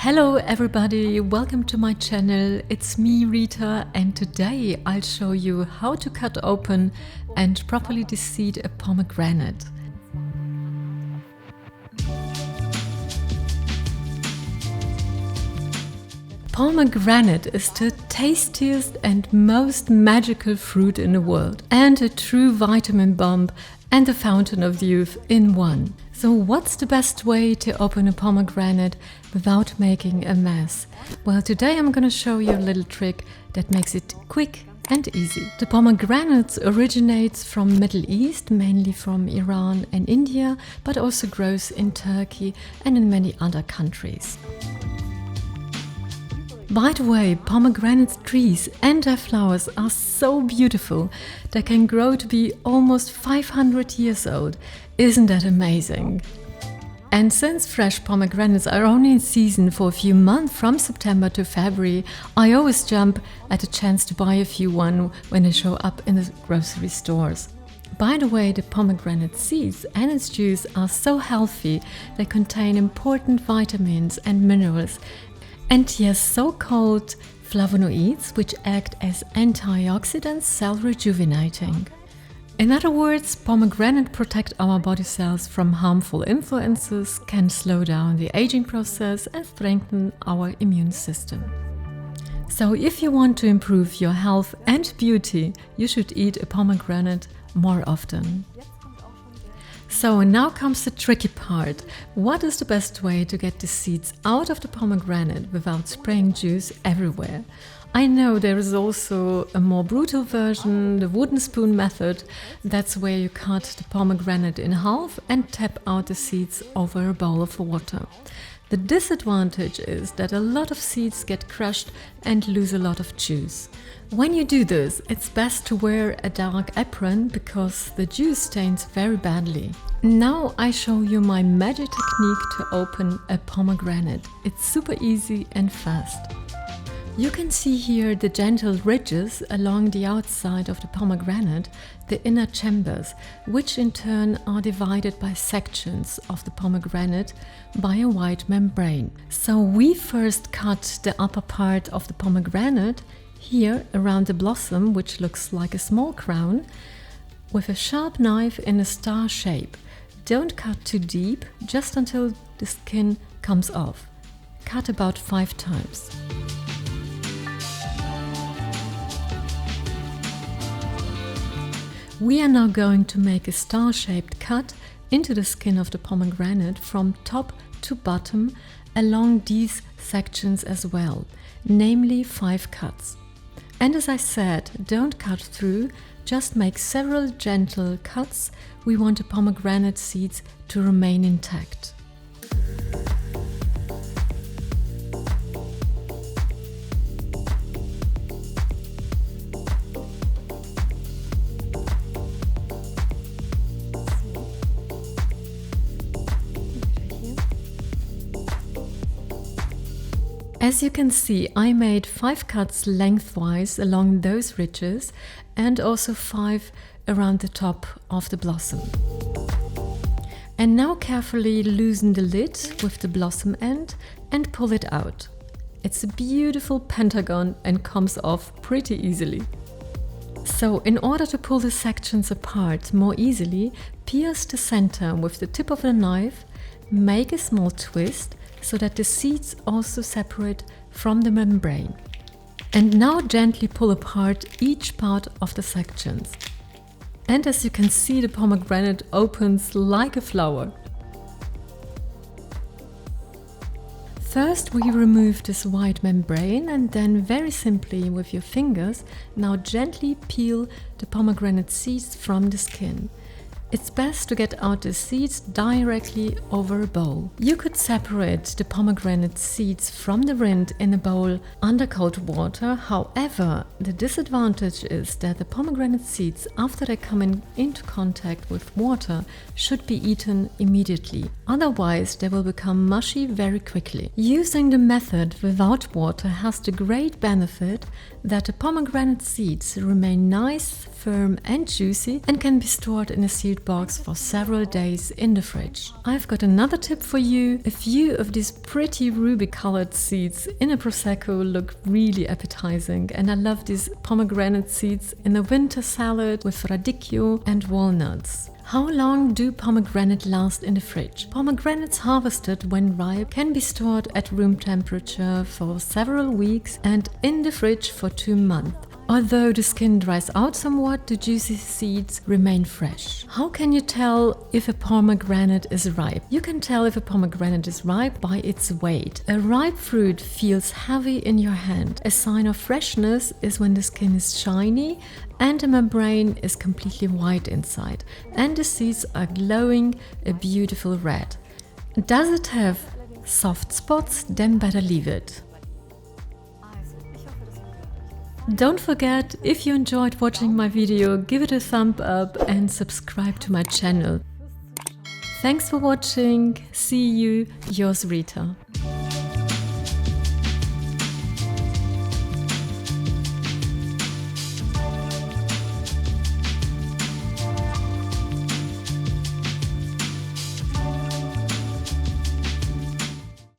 Hello everybody, welcome to my channel. It's me, Rita, and today I'll show you how to cut open and properly deseed a pomegranate. Pomegranate is the tastiest and most magical fruit in the world, and a true vitamin bomb and a fountain of youth in one. So what's the best way to open a pomegranate without making a mess? Well, today I'm gonna show you a little trick that makes it quick and easy. The pomegranate originates from Middle East, mainly from Iran and India, but also grows in Turkey and in many other countries. By the way, pomegranate trees and their flowers are so beautiful. They can grow to be almost 500 years old. Isn't that amazing? And since fresh pomegranates are only in season for a few months from September to February, I always jump at the chance to buy a few when they show up in the grocery stores. By the way, the pomegranate seeds and its juice are so healthy. They contain important vitamins and minerals. And yes, so-called flavonoids, which act as antioxidants, cell-rejuvenating. In other words, pomegranate protect our body cells from harmful influences, can slow down the aging process and strengthen our immune system. So if you want to improve your health and beauty, you should eat a pomegranate more often. So now comes the tricky part. What is the best way to get the seeds out of the pomegranate without spraying juice everywhere? I know there is also a more brutal version, the wooden spoon method. That's where you cut the pomegranate in half and tap out the seeds over a bowl of water. The disadvantage is that a lot of seeds get crushed and lose a lot of juice. When you do this, it's best to wear a dark apron because the juice stains very badly. Now I show you my magic technique to open a pomegranate. It's super easy and fast. You can see here the gentle ridges along the outside of the pomegranate, the inner chambers, which in turn are divided by sections of the pomegranate by a white membrane. So we first cut the upper part of the pomegranate, here around the blossom, which looks like a small crown, with a sharp knife in a star shape. Don't cut too deep, just until the skin comes off. Cut about 5 times. We are now going to make a star-shaped cut into the skin of the pomegranate from top to bottom along these sections as well, namely 5 cuts. And as I said, don't cut through, just make several gentle cuts. We want the pomegranate seeds to remain intact. As you can see, I made 5 cuts lengthwise along those ridges and also 5 around the top of the blossom. And now carefully loosen the lid with the blossom end and pull it out. It's a beautiful pentagon and comes off pretty easily. So in order to pull the sections apart more easily, pierce the center with the tip of the knife, make a small twist so that the seeds also separate from the membrane. And now gently pull apart each part of the sections. And as you can see, the pomegranate opens like a flower. First we remove this white membrane and then very simply with your fingers now gently peel the pomegranate seeds from the skin. It's best to get out the seeds directly over a bowl. You could separate the pomegranate seeds from the rind in a bowl under cold water. However, the disadvantage is that the pomegranate seeds, after they come into contact with water, should be eaten immediately. Otherwise, they will become mushy very quickly. Using the method without water has the great benefit that the pomegranate seeds remain nice, firm and juicy and can be stored in a sealed plastic box for several days in the fridge. I've got another tip for you. A few of these pretty ruby-colored seeds in a Prosecco look really appetizing, and I love these pomegranate seeds in a winter salad with radicchio and walnuts. How long do pomegranate last in the fridge? Pomegranates harvested when ripe can be stored at room temperature for several weeks and in the fridge for 2 months. Although the skin dries out somewhat, the juicy seeds remain fresh. How can you tell if a pomegranate is ripe? You can tell if a pomegranate is ripe by its weight. A ripe fruit feels heavy in your hand. A sign of freshness is when the skin is shiny and the membrane is completely white inside, and the seeds are glowing a beautiful red. Does it have soft spots? Then better leave it. Don't forget, if you enjoyed watching my video, give it a thumb up and subscribe to my channel. Thanks for watching. See you, yours Rita.